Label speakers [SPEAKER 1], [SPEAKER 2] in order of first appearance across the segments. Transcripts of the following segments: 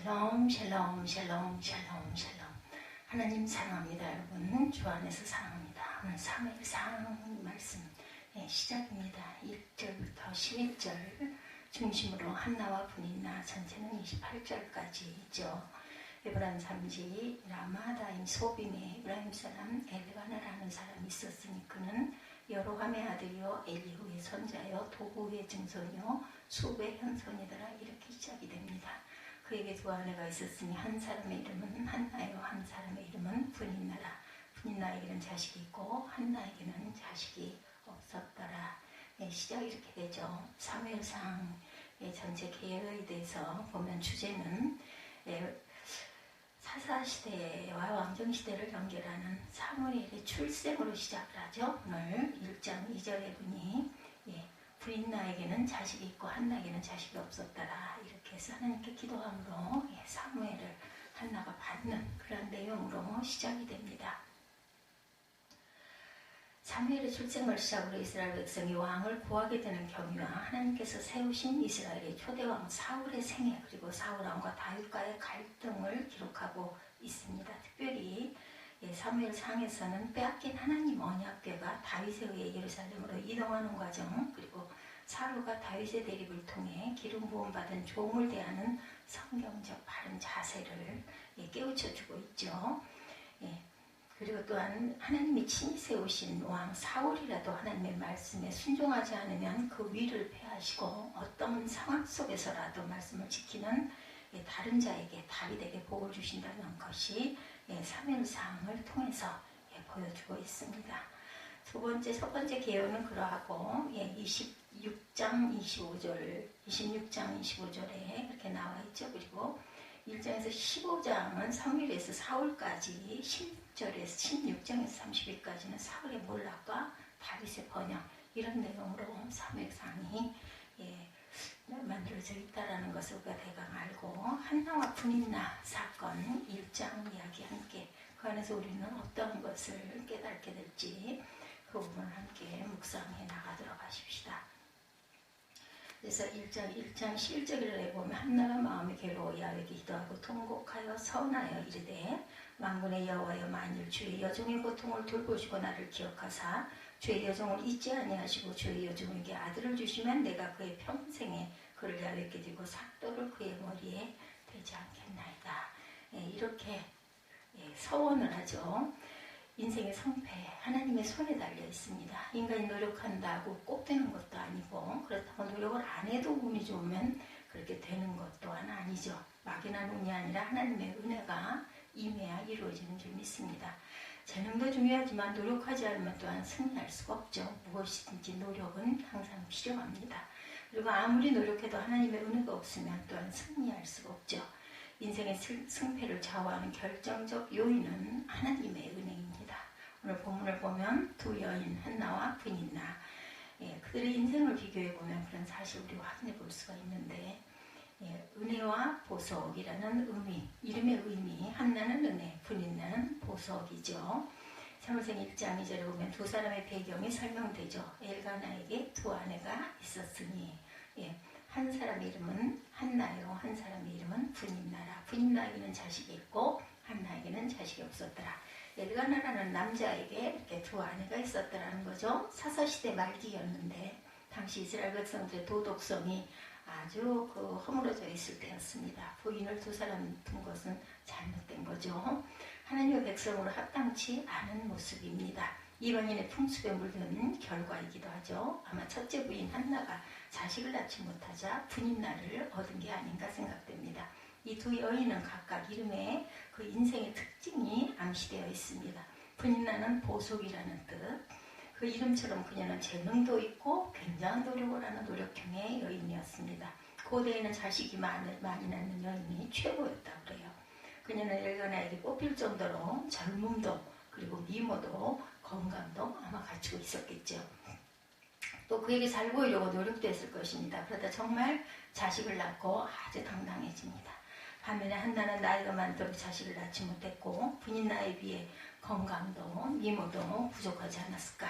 [SPEAKER 1] 샬롬 샬롬 샬롬 샬롬 샬롬. 하나님 사랑합니다. 여러분 주 안에서 사랑합니다. 오늘 3일상 말씀 시작입니다. 1절부터 11절 중심으로 한나와 분인나, 전체는 28절까지 있죠. 에브라임 산지 라마다임 소빔에 에브라임 사람 엘가나라는 사람이 있었으니 그는 여로함의 아들이요 엘리후의 손자요 도구의 증손이요 수베의 현손이더라. 이렇게 시작이 됩니다. 그에게 두 아내가 있었으니 한 사람의 이름은 한나요, 한 사람의 이름은 분인나라. 분인나에게는 자식이 있고 한나에게는 자식이 없었더라. 시작이 이렇게 되죠. 사무엘상 전체 계획에 대해서 보면 주제는 사사시대와 왕정시대를 연결하는 사무엘의 출생으로 시작을 하죠. 오늘 1장 2절에 보니 분인나에게는 자식이 있고 한나에게는 자식이 없었더라. 이렇게 해서 하나님께 기도함으로 사무엘을 한나가 받는 그런 내용으로 시작이 됩니다. 사무엘의 출생을 시작으로 이스라엘 백성이 왕을 구하게 되는 경위와 하나님께서 세우신 이스라엘의 초대왕 사울의 생애, 그리고 사울왕과 다윗과의 갈등을 기록하고 있습니다. 특별히 사무엘상에서는 빼앗긴 하나님 언약궤가 다윗에 의해 예루살렘으로 이동하는 과정, 그리고 사울과 다윗의 대립을 통해 기름 부음 받은 종을 대하는 성경적 바른 자세를 깨우쳐주고 있죠. 그리고 또한 하나님이 친히 세우신 왕 사울이라도 하나님의 말씀에 순종하지 않으면 그 위를 폐하시고 어떤 상황 속에서라도 말씀을 지키는 다른 자에게, 다윗에게 복을 주신다는 것이 사무엘상을 통해서 보여주고 있습니다. 첫 번째 개요는 그러하고 26장 25절에 이렇게 나와 있죠. 그리고 1장에서 15장은 사무엘에서 사울까지, 10절에서 16장에서 30일까지는 사울의 몰락과 다윗의 번영, 이런 내용으로 사무엘상이 만들어져 있다는 것을 우리가 대강 알고, 한나와 분인나 사건 1장 이야기 함께, 그 안에서 우리는 어떤 것을 깨닫게 될지 그 부분을 함께 묵상해 나가도록 하십시다. 그래서 1장 11절에 보면 한나가 마음이 괴로워 야훼에게 기도하고 통곡하여 서운하여 이르되 만군의 여호와여, 만일 주의 여종의 고통을 돌보시고 나를 기억하사 주의 여종을 잊지 아니하시고 주의 여종에게 아들을 주시면 내가 그의 평생에 그를 야훼께 드리고 삭도를 그의 머리에 대지 않겠나이다. 이렇게 서원을 하죠. 인생의 성패 하나님의 손에 달려 있습니다. 인간이 노력한다고 꼭 되는 것도 아니고, 그렇다고 노력을 안 해도 운이 좋으면 그렇게 되는 것 또한 아니죠. 막연한 운이 아니라 하나님의 은혜가 임해야 이루어지는 줄 믿습니다. 재능도 중요하지만 노력하지 않으면 또한 승리할 수가 없죠. 무엇이든지 노력은 항상 필요합니다. 그리고 아무리 노력해도 하나님의 은혜가 없으면 또한 승리할 수가 없죠. 인생의 승패를 좌우하는 결정적 요인은 하나님의 은혜입니다. 오늘 본문을 보면 두 여인 한나와 분인나, 그들의 인생을 비교해보면 그런 사실 우리가 확인해 볼 수가 있는데, 은혜와 보석이라는 의미, 이름의 의미, 한나는 은혜, 분인나는 보석이죠. 사무엘상 1장 2절에 보면 두 사람의 배경이 설명되죠. 엘가나에게 두 아내가 있었으니, 한 사람의 이름은 한나요, 한 사람의 이름은 분인나라. 분인나에게는 자식이 있고 한나에게는 자식이 없었더라. 엘가나라는 남자에게 이렇게 두 아내가 있었더라는 거죠. 사사시대 말기였는데 당시 이스라엘 백성들의 도덕성이 아주 허물어져 있을 때였습니다. 부인을 두 사람 둔 것은 잘못된 거죠. 하나님의 백성으로 합당치 않은 모습입니다. 이방인의 풍습에 물든 결과이기도 하죠. 아마 첫째 부인 한나가 자식을 낳지 못하자 분인나를 얻은 게 아닌가 생각됩니다. 이 두 여인은 각각 이름에 그 인생의 특징이 암시되어 있습니다. 분인나는 보석이라는 뜻, 그 이름처럼 그녀는 재능도 있고 굉장한 노력을 하는 노력형의 여인이었습니다. 고대에는 자식이 많이 낳는 여인이 최고였다고 그래요. 그녀는 엘가나에게 뽑힐 정도로 젊음도, 그리고 미모도, 건강도 아마 갖추고 있었겠죠. 또 그에게 잘 보이려고 노력도 했을 것입니다. 그러다 정말 자식을 낳고 아주 당당해집니다. 반면에 한나는 나이가 많도록 자식을 낳지 못했고 분인나에 비해 건강도 미모도 부족하지 않았을까.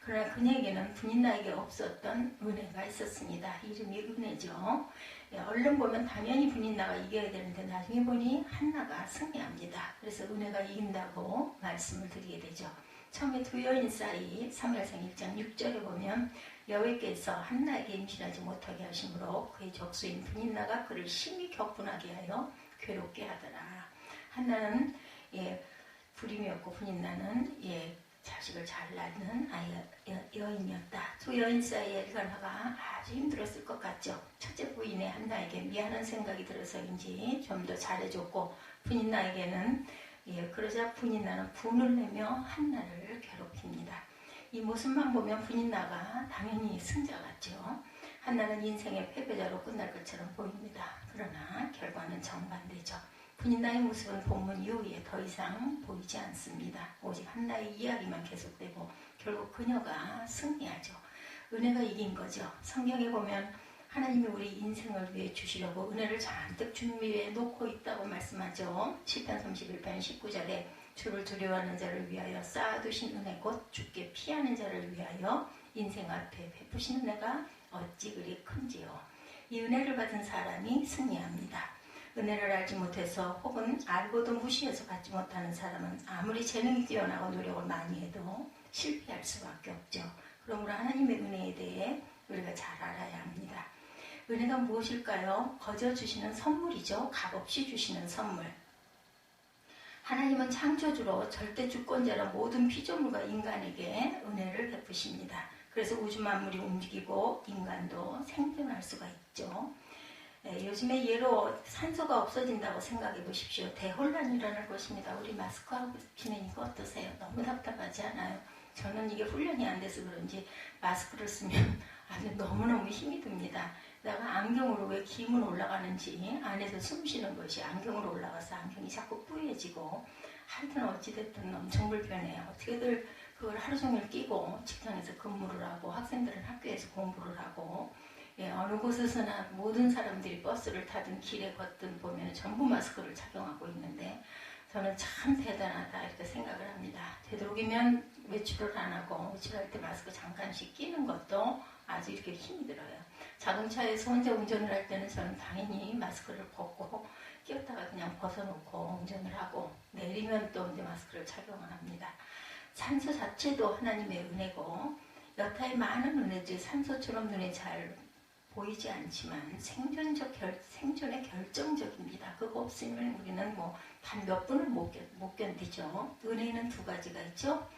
[SPEAKER 1] 그러나 그녀에게는 분인나에게 없었던 은혜가 있었습니다. 이름이 은혜죠. 얼른 보면 당연히 분인나가 이겨야 되는데 나중에 보니 한나가 승리합니다. 그래서 은혜가 이긴다고 말씀을 드리게 되죠. 처음에 두 여인 사이 사무엘상 1장 6절에 보면 여호와께서 한나에게 임신하지 못하게 하심으로 그의 적수인 분인나가 그를 심히 격분하게 하여 괴롭게 하더라. 한나는 불임이었고 분인나는 자식을 잘 낳는 여인이었다. 두 여인 사이에 일간화가 아주 힘들었을 것 같죠. 첫째 부인의 한나에게 미안한 생각이 들어서인지 좀 더 잘해줬고 분인나에게는 그러자 분인나는 분을 내며 한나를 괴롭힙니다. 이 모습만 보면 분인나가 당연히 승자 같죠. 한나는 인생의 패배자로 끝날 것처럼 보입니다. 그러나 결과는 정반대죠. 분인나의 모습은 본문 이후에 더 이상 보이지 않습니다. 오직 한나의 이야기만 계속되고 결국 그녀가 승리하죠. 은혜가 이긴 거죠. 성경에 보면 하나님이 우리 인생을 위해 주시려고 은혜를 잔뜩 준비해 놓고 있다고 말씀하죠. 시편 31편 19절에 주를 두려워하는 자를 위하여 쌓아두신 은혜 곧 주께 피하는 자를 위하여 인생 앞에 베푸신 은혜가 어찌 그리 큰지요. 이 은혜를 받은 사람이 승리합니다. 은혜를 알지 못해서 혹은 알고도 무시해서 받지 못하는 사람은 아무리 재능이 뛰어나고 노력을 많이 해도 실패할 수밖에 없죠. 그러므로 하나님의 은혜에 대해 우리가 잘 알아야 합니다. 은혜가 무엇일까요? 거저 주시는 선물이죠. 값없이 주시는 선물. 하나님은 창조주로 절대 주권자로 모든 피조물과 인간에게 은혜를 베푸십니다. 그래서 우주 만물이 움직이고 인간도 생존할 수가 있죠. 요즘에 예로 산소가 없어진다고 생각해 보십시오. 대혼란이 일어날 것입니다. 우리 마스크하고 지내니까 어떠세요? 너무 답답하지 않아요? 저는 이게 훈련이 안 돼서 그런지 마스크를 쓰면 아주 너무너무 힘이 듭니다. 내가 안경으로 왜 기문 올라가는지 안에서 숨 쉬는 것이 안경으로 올라가서 안경이 자꾸 뿌얘지고 하여튼 어찌됐든 엄청 불편해요. 어떻게들 그걸 하루 종일 끼고 직장에서 근무를 하고 학생들은 학교에서 공부를 하고 어느 곳에서나 모든 사람들이 버스를 타든 길에 걷든 보면 전부 마스크를 착용하고 있는데 저는 참 대단하다 이렇게 생각을 합니다. 되도록이면 외출을 안 하고 외출할 때 마스크 잠깐씩 끼는 것도 아주 이렇게 힘이 들어요. 자동차에서 혼자 운전을 할 때는 저는 당연히 마스크를 벗고 끼었다가 그냥 벗어놓고 운전을 하고 내리면 또 이제 마스크를 착용을 합니다. 산소 자체도 하나님의 은혜고 여타의 많은 은혜들이 산소처럼 눈에 잘 보이지 않지만 생존에 결정적입니다. 그거 없으면 우리는 단 몇 분을 못 견디죠. 은혜는 두 가지가 있죠.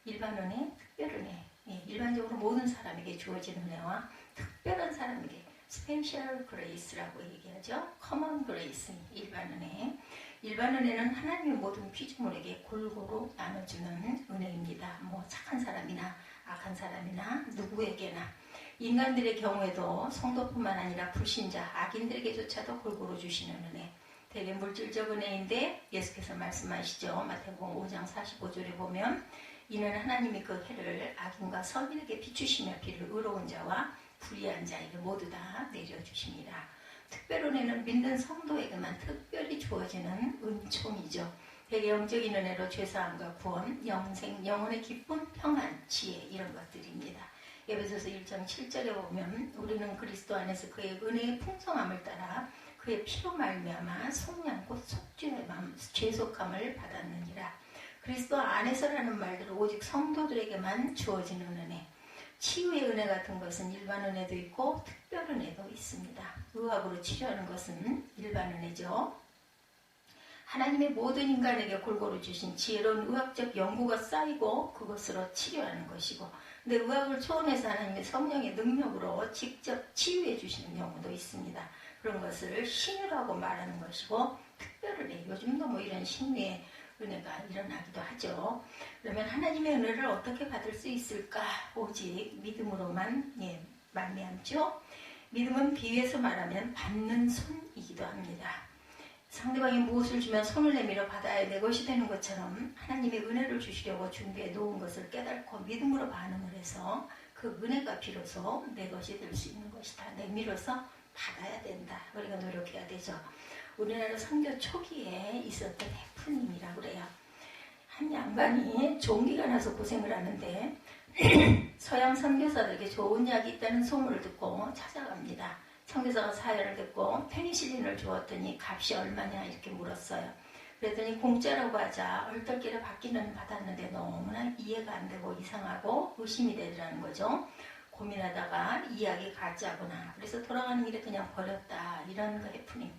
[SPEAKER 1] 일반 은혜, 특별 은혜. 일반적으로 모든 사람에게 주어진 은혜와 특별한 사람에게 스페셜 그레이스라고 얘기하죠. 커먼 그레이스, 일반 은혜. 일반 은혜는 하나님의 모든 피조물에게 골고루 나눠주는 은혜입니다. 착한 사람이나 악한 사람이나 누구에게나 인간들의 경우에도 성도뿐만 아니라 불신자, 악인들에게조차도 골고루 주시는 은혜. 되게 물질적 은혜인데 예수께서 말씀하시죠. 마태복음 5장 45절에 보면 이는 하나님이 그 해를 악인과 선인에게 비추시며 비를 의로운 자와 불의한 자에게 모두 다 내려주십니다. 특별 은혜는 믿는 성도에게만 특별히 주어지는 은총이죠. 되게 영적인 은혜로 죄사함과 구원, 영생, 영혼의 기쁨, 평안, 지혜 이런 것들입니다. 에베소서 1장 7절에 보면 우리는 그리스도 안에서 그의 은혜의 풍성함을 따라 그의 피로 말미암아 속량 곧 속죄의 마음, 죄속함을 받았느니라. 그리스도 안에서라는 말들은 오직 성도들에게만 주어지는 은혜. 치유의 은혜 같은 것은 일반 은혜도 있고 특별 은혜도 있습니다. 의학으로 치료하는 것은 일반 은혜죠. 하나님의 모든 인간에게 골고루 주신 지혜로운 의학적 연구가 쌓이고 그것으로 치료하는 것이고 근데 의학을 초월해서 하나님의 성령의 능력으로 직접 치유해 주시는 경우도 있습니다. 그런 것을 신유라고 말하는 것이고 특별히 요즘도 이런 신유의 은혜가 일어나기도 하죠. 그러면 하나님의 은혜를 어떻게 받을 수 있을까? 오직 믿음으로만 말미암죠. 믿음은 비유해서 말하면 받는 손이기도 합니다. 상대방이 무엇을 주면 손을 내밀어 받아야 내 것이 되는 것처럼 하나님의 은혜를 주시려고 준비해 놓은 것을 깨닫고 믿음으로 반응을 해서 그 은혜가 비로소 내 것이 될 수 있는 것이다. 내밀어서 받아야 된다. 우리가 노력해야 되죠. 우리나라 선교 초기에 있었던 해프님이라고 그래요. 한 양반이 종기가 나서 고생을 하는데 서양 선교사들에게 좋은 약이 있다는 소문을 듣고 찾아갑니다. 선교사가 사연을 듣고 페니실린을 주었더니 값이 얼마냐 이렇게 물었어요. 그랬더니 공짜라고 하자 얼떨결에 받기는 받았는데 너무나 이해가 안 되고 이상하고 의심이 되더라는 거죠. 고민하다가 이 약이 가짜구나. 그래서 돌아가는 길에 그냥 버렸다. 이런 해프닝.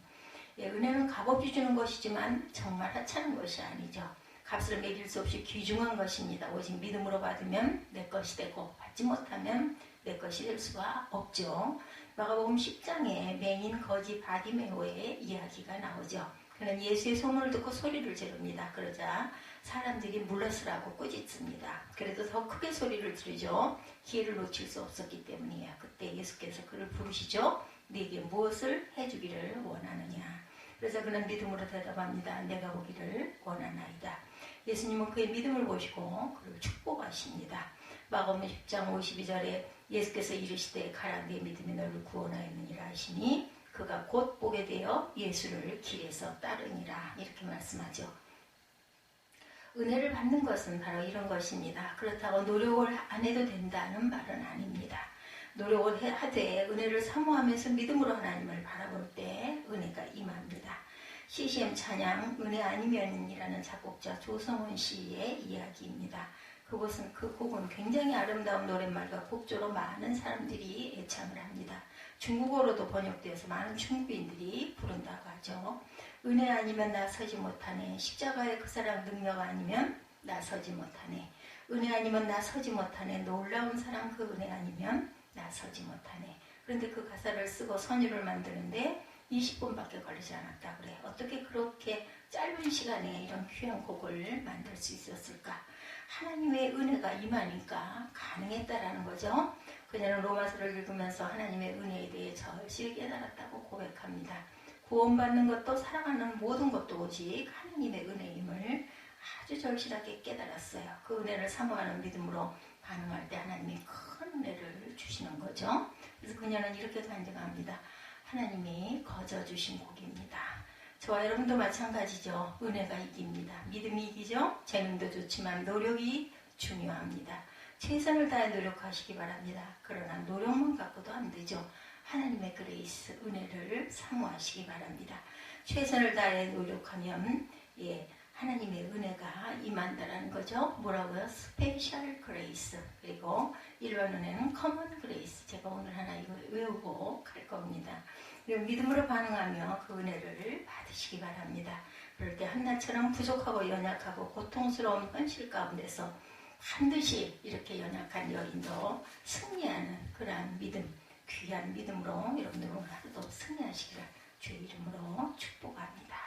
[SPEAKER 1] 예, 은혜는 값없이 주는 것이지만 정말 하찮은 것이 아니죠. 값을 매길 수 없이 귀중한 것입니다. 오직 믿음으로 받으면 내 것이 되고 받지 못하면 내 것이 될 수가 없죠. 마가복음 10장에 맹인 거지 바디메오의 이야기가 나오죠. 그는 예수의 소문을 듣고 소리를 지릅니다. 그러자 사람들이 물러서라고 꾸짖습니다. 그래도 더 크게 소리를 지르죠. 기회를 놓칠 수 없었기 때문이에요. 그때 예수께서 그를 부르시죠. 네게 무엇을 해주기를 원하느냐. 그래서 그는 믿음으로 대답합니다. 내가 오기를 원하나이다. 예수님은 그의 믿음을 보시고 그를 축복하십니다. 마가복음 10장 52절에 예수께서 이르시되 가라 네 믿음이 너를 구원하였느니라 하시니 그가 곧 보게 되어 예수를 길에서 따르니라. 이렇게 말씀하죠. 은혜를 받는 것은 바로 이런 것입니다. 그렇다고 노력을 안 해도 된다는 말은 아닙니다. 노력을 하되 은혜를 사모하면서 믿음으로 하나님을 바라볼 때 은혜가 임합니다. CCM 찬양 은혜 아니면이라는 작곡자 조성훈 씨의 이야기입니다. 그 곡은 굉장히 아름다운 노랫말과 곡조로 많은 사람들이 애창을 합니다. 중국어로도 번역되어서 많은 중국인들이 부른다고 하죠. 은혜 아니면 나서지 못하네. 십자가의 그 사랑 능력 아니면 나서지 못하네. 은혜 아니면 나서지 못하네. 놀라운 사랑 그 은혜 아니면 나서지 못하네. 그런데 그 가사를 쓰고 선율을 만드는데 20분밖에 걸리지 않았다 그래. 어떻게 그렇게 짧은 시간에 이런 귀한 곡을 만들 수 있었을까? 하나님의 은혜가 임하니까 가능했다라는 거죠. 그녀는 로마서를 읽으면서 하나님의 은혜에 대해 절실히 깨달았다고 고백합니다. 구원받는 것도 사랑하는 모든 것도 오직 하나님의 은혜임을 아주 절실하게 깨달았어요. 그 은혜를 사모하는 믿음으로 반응할 때 하나님이 큰 은혜를 주시는 거죠. 그래서 그녀는 이렇게 간증합니다. 하나님이 거저주신 곡입니다. 저와 여러분도 마찬가지죠. 은혜가 이깁니다. 믿음이 이기죠. 재능도 좋지만 노력이 중요합니다. 최선을 다해 노력하시기 바랍니다. 그러나 노력만 갖고도 안 되죠. 하나님의 그레이스, 은혜를 사모하시기 바랍니다. 최선을 다해 노력하면 하나님의 은혜가 임한다라는 거죠. 뭐라고요? 스페셜 그레이스. 그리고 일반 은혜는 커먼 그레이스. 제가 오늘 하나 이거 외우고 갈 겁니다. 믿음으로 반응하며 그 은혜를 받으시기 바랍니다. 그럴 때 한나처럼 부족하고 연약하고 고통스러운 현실 가운데서 반드시 이렇게 연약한 여인도 승리하는 그러한 믿음, 귀한 믿음으로 여러분들 오늘 하루도 승리하시기를 주의 이름으로 축복합니다.